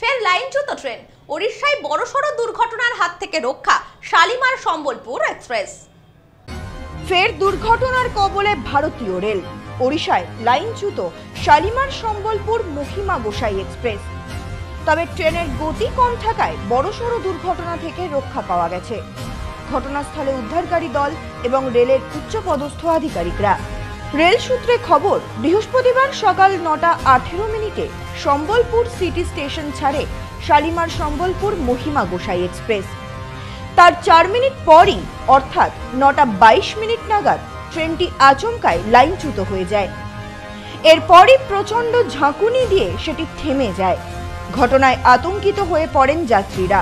ফের লাইনচ্যুত ট্রেন। ওড়িশায় বড়সড় দুর্ঘটনার হাত থেকে রক্ষা শালিমার সম্বলপুর এক্সপ্রেস। ফের দুর্ঘটনার কবলে ভারতীয় রেল। ওড়িশায় লাইনচ্যুত শালিমার সম্বলপুর মহিমা গোসাই এক্সপ্রেস। তবে ট্রেনের গতি কম থাকায় বড়সড় দুর্ঘটনা থেকে রক্ষা পাওয়া গেছে। ঘটনাস্থলে উদ্ধারকারী দল এবং রেলের উচ্চপদস্থ আধিকারিকরা। রেল সূত্রে খবর, বৃহস্পতিবার সকাল 9:18 সম্বলপুর সিটি স্টেশন ছাড়ে শালিমার সম্বলপুর মহিমা গোসাই এক্সপ্রেস। তার 4 মিনিট পরই অর্থাৎ 9:22 নাগাদ ট্রেনটি আচমকায় লাইনচ্যুত হয়ে যায়। এরপরই প্রচন্ড ঝাঁকুনি দিয়ে সেটি থেমে যায়। ঘটনায় আতঙ্কিত হয়ে পড়েন যাত্রীরা।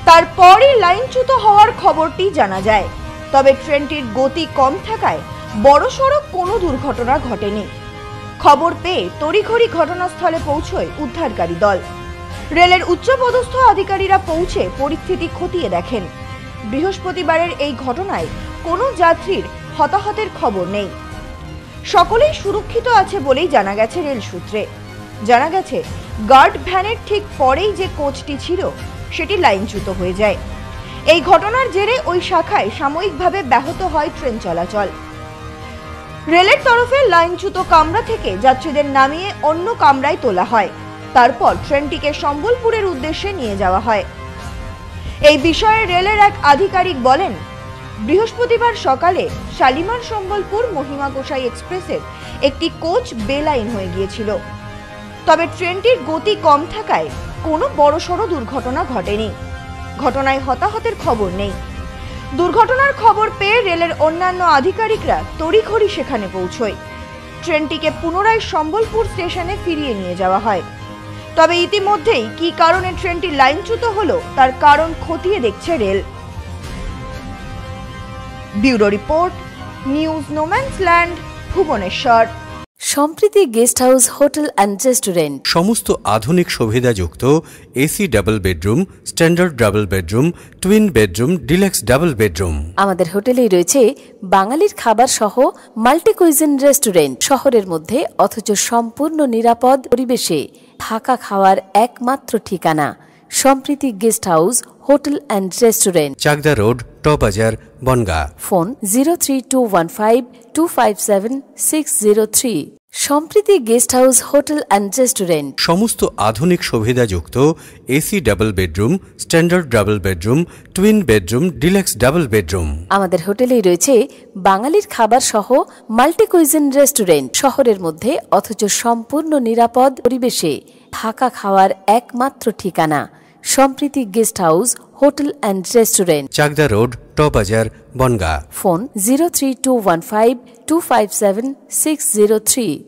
তারপরই লাইনচ্যুত হওয়ার খবরটি জানা যায়। তবে ট্রেনটির গতি কম থাকায় বড়সড় কোনো দুর্ঘটনা ঘটেনি। খবর পেয়ে তড়িঘড়ি ঘটনাস্থলে পৌঁছয় উদ্ধারকারী দল। রেলের উচ্চপদস্থ আধিকারিকরা পৌঁছে পরিস্থিতি খতিয়ে দেখেন। বৃহস্পতিবারের এই ঘটনায় কোনো যাত্রীর হতাহতের খবর নেই। সকলেই সুরক্ষিত আছে বলেই জানা গেছে রেল সূত্রে। জানা গেছে, গার্ড ভ্যানের ঠিক পরেই যে কোচটি ছিল সেটি লাইনচ্যুত হয়ে যায়। এই ঘটনার জেরে ওই শাখায় সাময়িকভাবে ব্যাহত হয় ট্রেন চলাচল। রেলের তরফে লাইনচ্যুত কামরা থেকে যাত্রীদের নামিয়ে অন্য কামরায় তোলা হয়। তারপর ট্রেনটিকে সম্বলপুরের উদ্দেশ্যে নিয়ে যাওয়া হয়। এই বিষয়ে রেলের এক আধিকারিক বলেন, বৃহস্পতিবার সকালে শালিমার সম্বলপুর মহিমা গোসাই এক্সপ্রেসের একটি কোচ বেলাইন হয়ে গিয়েছিল। তবে ট্রেনটির গতি কম থাকায় কোনো বড়সড় দুর্ঘটনা ঘটেনি। ঘটনায় হতাহতের খবর নেই। দুর্ঘটনার খবর পেয়ে রেলের অন্যান্য আধিকারিকরা তড়িঘড়ি সেখানে পৌঁছয়। ট্রেনটিকে পুনরায় সম্বলপুর স্টেশনে ফিরিয়ে নিয়ে যাওয়া হয়। তবে ইতিমধ্যেই কি কারণে ট্রেনটি লাইনচ্যুত হলো তার কারণ খতিয়ে দেখছে rail. Bureau report, news no man's land, Bhubaneswar. Sampriti guest house hotel and restaurant. সমস্ত আধুনিক সুবিধাযুক্ত AC double bedroom, standard double bedroom, twin bedroom, deluxe double bedroom. আমাদের হোটেলেই রয়েছে বাঙালির খাবার সহ মাল্টি কুইজিন রেস্টুরেন্ট। শহরের মধ্যে অথচ সম্পূর্ণ নিরাপদ পরিবেশে থাকা খাওয়ার একমাত্র ঠিকানা Sampriti guest house hotel and restaurant, Chakdah road, টবাজার, Bongaon. Phone 03215257 Sampriti guest house hotel and restaurant. সমস্ত আধুনিক সুবিধাযুক্ত AC double bedroom, standard double bedroom, twin bedroom, deluxe double bedroom. আমাদের হোটেলেই রয়েছে বাঙালির খাবার সহ মাল্টি কুইজিন রেস্টুরেন্ট। শহরের মধ্যে অথচ সম্পূর্ণ নিরাপদ পরিবেশে থাকা খাওয়ার একমাত্র ঠিকানা Sampriti guest house hotel and restaurant, Chakdah road, টবাজার, বনগাঁ। ফোন 03215257 603।